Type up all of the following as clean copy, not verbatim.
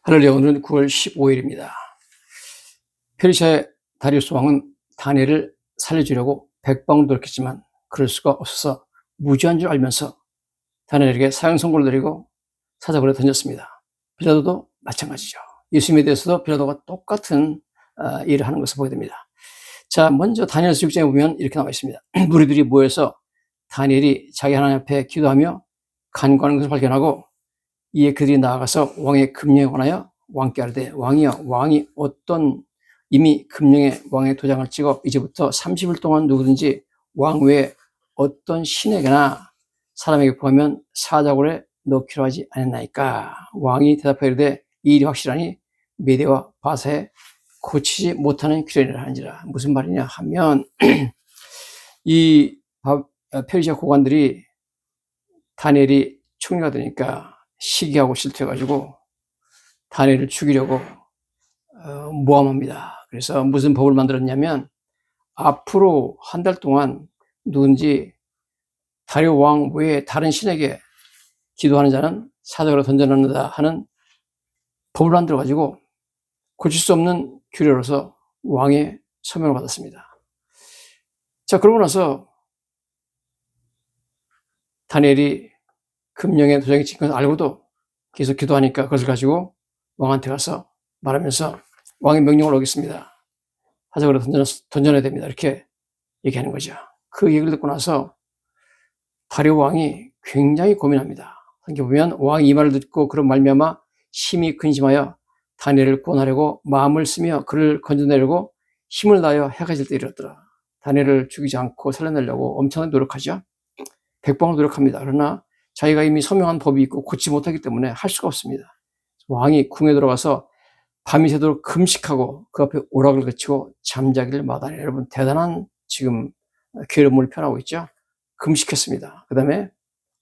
할렐루야. 오늘은 9월 15일입니다. 페르시아의 다리우스 왕은 다니엘을 살려주려고 백방을 노력했지만 그럴 수가 없어서 무지한 줄 알면서 다니엘에게 사형 선고를 내리고 사자굴에 던졌습니다. 빌라도도 마찬가지죠. 예수님에 대해서도 빌라도가 똑같은 일을 하는 것을 보게 됩니다. 자, 먼저 다니엘서 6장에 보면 이렇게 나와 있습니다. 무리들이 모여서 다니엘이 자기 하나님 앞에 기도하며 간구하는 것을 발견하고 이에 그들이 나아가서 왕의 금령에 관하여 왕께 아뢰되 왕이여, 왕이 어떤 이미 금령에 왕의 도장을 찍어 이제부터 30일 동안 누구든지 왕 외에 어떤 신에게나 사람에게 구하면 사자굴에 넣기로 하지 않았나이까. 왕이 대답하여 이르되 이 일이 확실하니 메대와 바사에 고치지 못하는 규례라 하니라. 무슨 말이냐 하면 이 페르시아 고관들이 다니엘이 총리가 되니까 시기하고 실투해가지고 다니엘을 죽이려고 모함합니다. 그래서 무슨 법을 만들었냐면 앞으로 한 달 동안 누군지 다리오 왕 외에 다른 신에게 기도하는 자는 사자굴에 던져넣는다 하는 법을 만들어가지고 고칠 수 없는 규례로서 왕의 서명을 받았습니다. 자, 그러고 나서 다니엘이 금령에 도장이 찍힌 것을 알고도 계속 기도하니까 그것을 가지고 왕한테 가서 말하면서 왕의 명령을 어겼습니다. 사자굴에 던져내야 됩니다. 이렇게 얘기하는 거죠. 그 얘기를 듣고 나서 다리오 왕이 굉장히 고민합니다. 성경 보면 왕이 이 말을 듣고 그런 말미암아 심히 근심하여 다니엘을 구원하려고 마음을 쓰며 그를 건져내려고 힘을 다하여 해가 질 때 이르렀더라. 다니엘을 죽이지 않고 살려내려고 엄청나게 노력하죠. 백방으로 노력합니다. 그러나 자기가 이미 서명한 법이 있고 고치지 못하기 때문에 할 수가 없습니다. 왕이 궁에 들어가서 밤이 새도록 금식하고 그 앞에 오락을 그치고 잠자기를 마다하니, 여러분 대단한 지금 괴로움을 표현하고 있죠. 금식했습니다. 그 다음에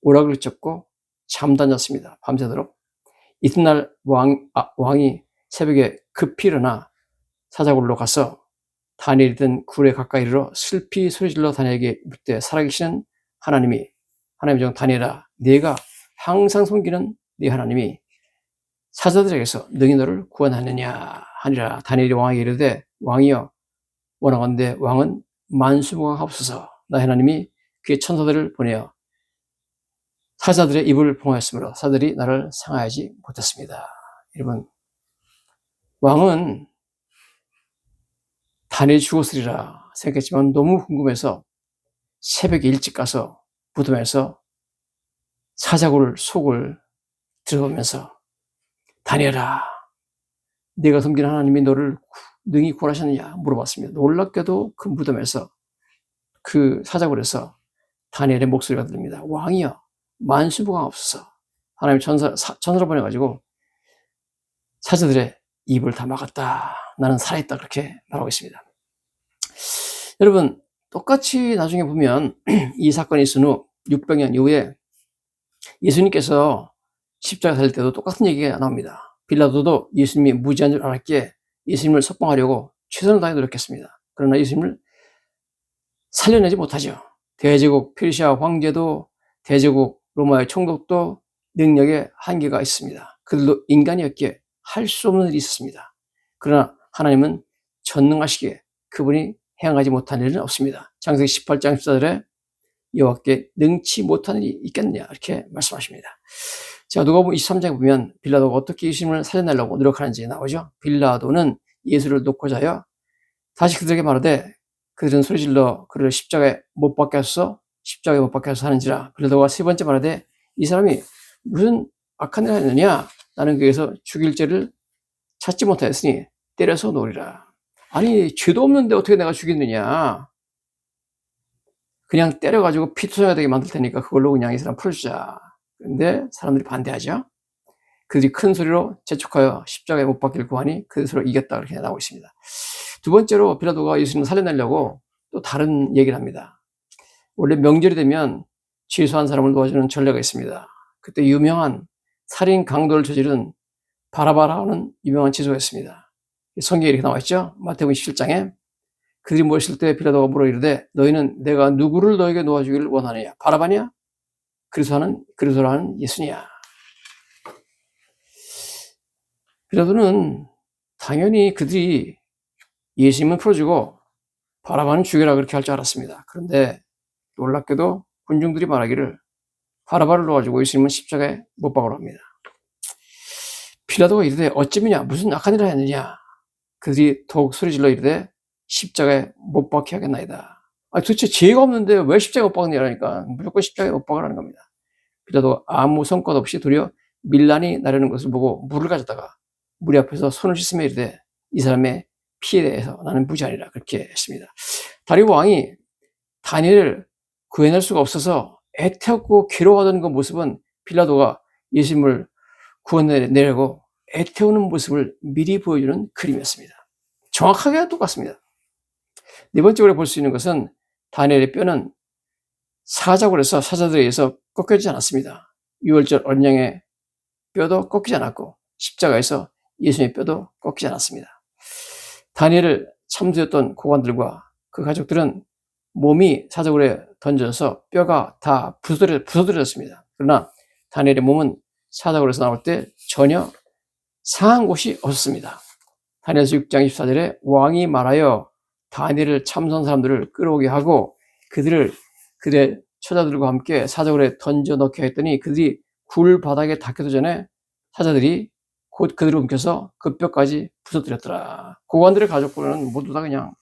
오락을 그쳤고 잠도 잤습니다. 밤새도록. 이튿날 왕이 새벽에 급히 일어나 사자굴로 가서 다니엘이 든 굴에 가까이 이르러 슬피 소리질러 다니엘에게 묻되 살아계시는 하나님의 종 다니엘아, 네가 항상 섬기는 네 하나님이 사자들에게서 능히 너를 구원하느냐 하니라. 다니엘이 왕에게 이르되 왕이여, 원하건대 왕은 만수무강하옵소서. 나의 하나님이 그의 천사들을 보내어 사자들의 입을 봉하였으므로 사자들이 나를 상하지 못했습니다. 여러분, 왕은 다니엘이 죽었으리라 생각했지만 너무 궁금해서 새벽에 일찍 가서 무덤에서 사자굴 속을 들어보면서 다니엘아, 네가 섬기는 하나님이 너를 능히 구원하셨느냐 물어봤습니다. 놀랍게도 그 무덤에서, 그 사자굴에서 다니엘의 목소리가 들립니다. 왕이여, 만수무강하옵소서. 하나님 천사를 보내가지고 사자들의 입을 다 막았다. 나는 살아있다. 그렇게 말하고 있습니다. 여러분, 똑같이 나중에 보면 이 사건이 있은 후 600년 이후에 예수님께서 십자가 달릴 때도 똑같은 얘기가 나옵니다. 빌라도도 예수님이 무지한 줄 알았기에 예수님을 석방하려고 최선을 다해 노력했습니다. 그러나 예수님을 살려내지 못하죠. 대제국 페르시아 황제도, 대제국 로마의 총독도 능력에 한계가 있습니다. 그들도 인간이었기에 할 수 없는 일이 있었습니다. 그러나 하나님은 전능하시기에 그분이 행하지 못한 일은 없습니다. 창세기 18장 14절에 여호와께 능치 못한 일이 있겠느냐 이렇게 말씀하십니다. 자, 누가복음 23장에 보면 빌라도가 어떻게 예수님을 살려내려고 노력하는지 나오죠. 빌라도는 예수를 놓고자 하여 다시 그들에게 말하되 그들은 소리질러 그를 십자가에 못 박게 하소서, 십자가에 못 박게 하소서 하는지라. 빌라도가 세 번째 말하되 이 사람이 무슨 악한 일을 하느냐, 나는 그에서 죽일 죄를 찾지 못하였으니 때려서 놓으리라. 아니, 죄도 없는데 어떻게 내가 죽이느냐, 그냥 때려가지고 피투성이 되게 만들 테니까 그걸로 그냥 이 사람 풀어주자. 근데 사람들이 반대하죠. 그들이 큰 소리로 재촉하여 십자가에 못 박기를 구하니 그 소리로 이겼다. 그렇게 나오고 있습니다. 두 번째로 빌라도가 예수님을 살려내려고 또 다른 얘기를 합니다. 원래 명절이 되면 죄수한 사람을 도와주는 전례가 있습니다. 그때 유명한 살인 강도를 저지른 바라바라는 유명한 죄수였습니다. 성경에 이렇게 나와 있죠. 마태복음 17장에 그들이 모였을 때 빌라도가 물어 이르되 너희는 내가 누구를 너에게 놓아주기를 원하느냐, 바라바냐, 그리스도라는 예수냐. 빌라도는 당연히 그들이 예수님은 풀어주고 바라바는 죽여라 그렇게 할 줄 알았습니다. 그런데 놀랍게도 군중들이 말하기를 바라바를 놓아주고 예수님은 십자가에 못 박으라 합니다. 빌라도가 이르되 어찌미냐 무슨 악한 일을 했느냐. 그들이 더욱 소리질러 이르되 십자가에 못 박게 하겠나이다. 도대체 죄가 없는데 왜 십자가에 못 박느냐라니까 무조건 십자가에 못 박으라는 겁니다. 빌라도가 아무 성과 없이 도리어 밀란이 나려는 것을 보고 물을 가져다가 무리 앞에서 손을 씻으며 이르되 이 사람의 피에 대해서 나는 무죄하니라 그렇게 했습니다. 다리오 왕이 다니엘을 구해낼 수가 없어서 애태웠고 괴로워하던 그 모습은 빌라도가 예수님을 구원내려고 애태우는 모습을 미리 보여주는 그림이었습니다. 정확하게 똑같습니다. 네 번째로 볼 수 있는 것은 다니엘의 뼈는 사자굴에서 사자들에 의해서 꺾여지지 않았습니다. 유월절 어린 양의 뼈도 꺾이지 않았고 십자가에서 예수님의 뼈도 꺾이지 않았습니다. 다니엘을 참수했던 고관들과 그 가족들은 몸이 사자굴에 던져져서 뼈가 다 부서뜨려졌습니다. 그러나 다니엘의 몸은 사자굴에서 나올 때 전혀 상한 곳이 없었습니다. 다니엘서 6장 24절에 왕이 말하여 다니엘을 참선 사람들을 끌어오게 하고 그들을 그들의 처자들과 함께 사자굴에 던져 넣게 했더니 그들이 굴 바닥에 닿기도 전에 사자들이 곧 그들을 움켜서 그 뼈까지 부서뜨렸더라. 고관들의 가족들은 모두 다 그냥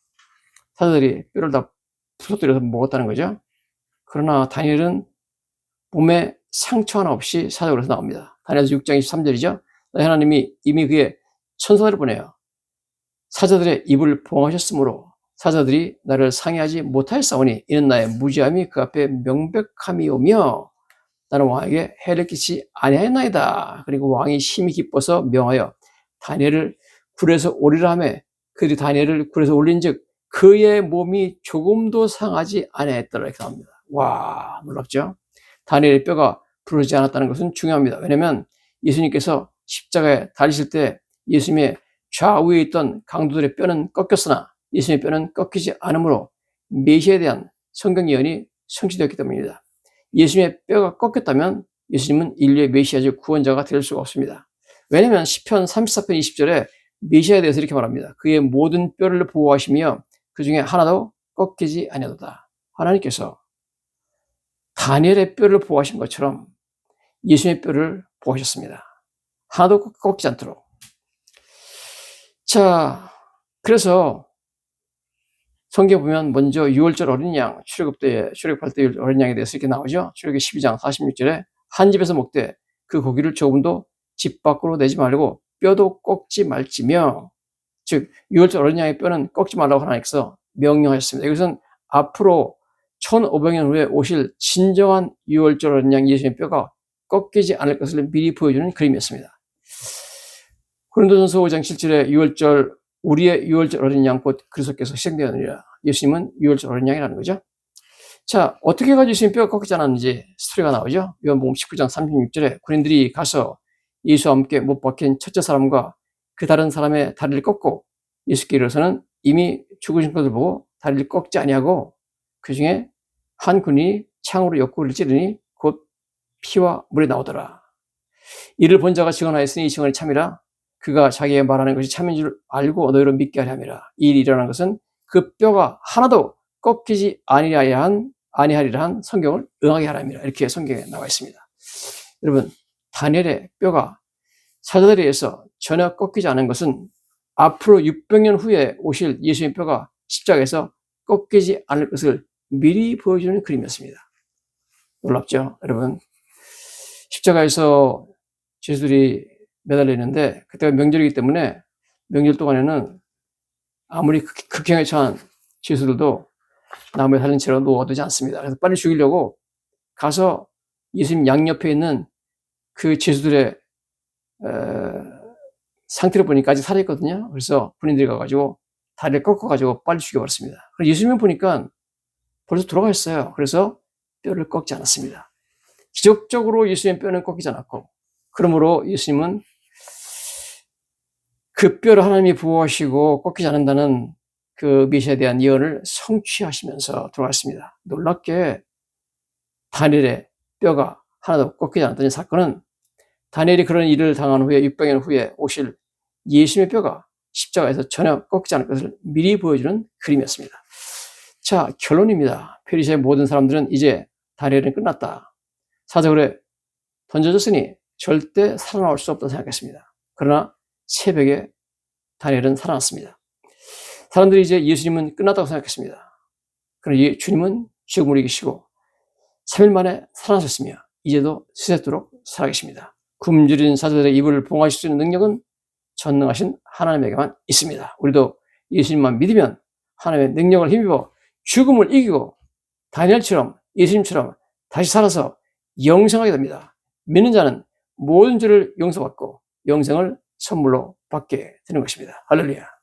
사자들이 뼈를 다 부서뜨려서 먹었다는 거죠. 그러나 다니엘은 몸에 상처 하나 없이 사자굴에서 나옵니다. 다니엘서 6장 23절이죠. 하나님이 이미 그의 천사들을 보내어 사자들의 입을 봉하셨으므로 사자들이 나를 상해하지 못하였사오니 이는 나의 무지함이 그 앞에 명백함이오며 나는 왕에게 해를 끼치지 아니하였나이다. 그리고 왕이 심히 기뻐서 명하여 다니엘을 굴에서 올리라 하며 그들이 다니엘을 굴에서 올린즉 그의 몸이 조금도 상하지 아니하였더라 이렇게 나옵니다. 와, 놀랍죠? 다니엘의 뼈가 부러지지 않았다는 것은 중요합니다. 왜냐하면 예수님께서 십자가에 달리실 때 예수님의 좌우에 있던 강도들의 뼈는 꺾였으나 예수님의 뼈는 꺾이지 않으므로 메시아에 대한 성경 예언이 성취되었기 때문입니다. 예수님의 뼈가 꺾였다면 예수님은 인류의 메시아적 구원자가 될 수가 없습니다. 왜냐하면 시편 34편 20절에 메시아에 대해서 이렇게 말합니다. 그의 모든 뼈를 보호하시며 그 중에 하나도 꺾이지 아니하도다. 하나님께서 다니엘의 뼈를 보호하신 것처럼 예수님의 뼈를 보호하셨습니다. 하나도 꺾이지 않도록. 자, 그래서 성경에 보면 먼저 유월절 어린 양, 출애굽할 때 어린 양에 대해서 이렇게 나오죠. 출애굽기 12장 46절에 한 집에서 먹되 그 고기를 조금도 집 밖으로 내지 말고 뼈도 꺾지 말지며, 즉 유월절 어린 양의 뼈는 꺾지 말라고 하나님께서 명령하셨습니다. 이것은 앞으로 1500년 후에 오실 진정한 유월절 어린 양 예수님의 뼈가 꺾이지 않을 것을 미리 보여주는 그림이었습니다. 고린도전서 5장 7절에 우리의 유월절 어린 양 곧 그리스도께서 희생되었느니라. 예수님은 유월절 어린 양이라는 거죠. 자, 어떻게 해가지고 예수님 뼈가 꺾이지 않았는지 스토리가 나오죠. 요한복음 19장 36절에 군인들이 가서 예수와 함께 못 박힌 첫째 사람과 그 다른 사람의 다리를 꺾고 예수께 이르러서는 이미 죽으신 것을 보고 다리를 꺾지 아니하고 그 중에 한 군인이 창으로 옆구리를 찌르니 곧 피와 물이 나오더라. 이를 본 자가 증언하였으니 이 증언이 참이라. 그가 자기가 말하는 것이 참인 줄 알고 너희로 믿게 하려 함이라. 이 일이 일어난 것은 그 뼈가 하나도 꺾이지 아니하리라 한 성경을 응하게 하려 함이라. 이렇게 성경에 나와 있습니다. 여러분, 다니엘의 뼈가 사자들에 의해서 전혀 꺾이지 않은 것은 앞으로 600년 후에 오실 예수님의 뼈가 십자가에서 꺾이지 않을 것을 미리 보여주는 그림이었습니다. 놀랍죠, 여러분? 십자가에서 죄수들이 매달려 있는데 그때가 명절이기 때문에 명절 동안에는 아무리 극형에 처한 죄수들도 나무에 달린 채로 놓아두지 않습니다. 그래서 빨리 죽이려고 가서 예수님 양옆에 있는 그 죄수들의 상태를 보니까 아직 살아있거든요. 그래서 군인들이 가가지고 다리를 꺾어가지고 빨리 죽여버렸습니다. 그래서 예수님을 보니까 벌써 돌아가 있어요. 그래서 뼈를 꺾지 않았습니다. 기적적으로 예수님의 뼈는 꺾이지 않았고, 그러므로 예수님은 그 뼈를 하나님이 보호하시고 꺾이지 않는다는 그 메시아에 대한 예언을 성취하시면서 돌아갔습니다. 놀랍게 다니엘의 뼈가 하나도 꺾이지 않았던 이 사건은 다니엘이 그런 일을 당한 후에 600년 후에 오실 예수님의 뼈가 십자가에서 전혀 꺾이지 않을 것을 미리 보여주는 그림이었습니다. 자, 결론입니다. 페르시아의 모든 사람들은 이제 다니엘은 끝났다, 사자굴에 던져졌으니 절대 살아나올 수 없다고 생각했습니다. 그러나 새벽에 다니엘은 살아났습니다. 사람들이 이제 예수님은 끝났다고 생각했습니다. 그러나 주님은 죽음을 이기시고 3일 만에 살아나셨으며 이제도 세세토록 살아계십니다. 굶주린 사자들의 입을 봉하실 수 있는 능력은 전능하신 하나님에게만 있습니다. 우리도 예수님만 믿으면 하나님의 능력을 힘입어 죽음을 이기고 다니엘처럼, 예수님처럼 다시 살아서 영생하게 됩니다. 믿는 자는 모든 죄를 용서받고 영생을 선물로 받게 되는 것입니다. 할렐루야.